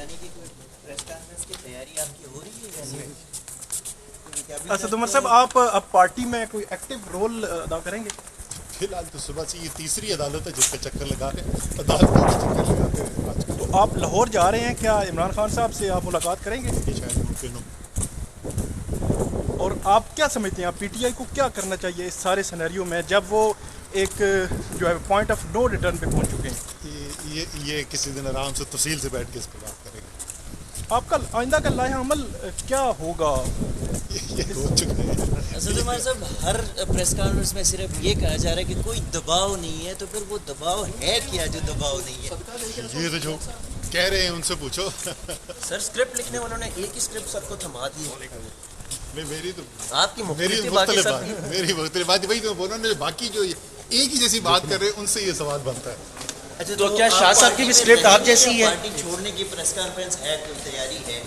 یعنی کہ کوئی پریس کانفرنس کی تیاری آپ کی ہو رہی ہے یعنی اسد عمر صاحب آپ اب پارٹی میں کوئی ایکٹیو رول ادا کریں گے؟ فی الحال تو صبح سے یہ تیسری عدالت ہے جس کا چکر لگا رہے ہیں، عدالت کا چکر لگاتے ہیں آج کل. تو آپ لاہور جا رہے ہیں، کیا عمران خان صاحب سے آپ ملاقات کریں گے؟ یہ شاید ممکن ہو. اور آپ کیا سمجھتے ہیں، آپ پی ٹی آئی کو کیا کرنا چاہیے اس سارے سینیریو میں جب وہ ایک جو ہے پوائنٹ آف نو ریٹرن پہ پہنچ چکے ہیں؟ یہ کسی دن آرام سے تفصیل سے بیٹھ کے اس پہ بات کریں گے. آپ کا آئندہ کا لائحہ عمل کیا ہوگا؟ یہ ہو چکا ہے. اسد عمر صاحب ہر پریس کانفرنس میں صرف یہ کہا جا رہا ہے کہ کوئی دباؤ نہیں ہے، تو پھر وہ دباؤ ہے کیا جو دباؤ نہیں ہے؟ یہ تو جو کہہ رہے ہیں ان سے پوچھو. سر اسکرپٹ لکھنے والوں نے ایک ہی اسکرپٹ سب کو تھما دی ہے. میری تو آپ کی میری مختلف باقی مختلف سب بات میری مختلف بات وہی تو بولوں نے، باقی جو ایک ہی جیسی بات کر رہے ہیں ان سے یہ سوال بنتا ہے. اچھا تو کیا شاہ صاحب کی بھی اسکرپٹ آپ جیسی ہے؟ پارٹی چھوڑنے کی پریس کانفرنس ہے، کوئی تیاری ہے؟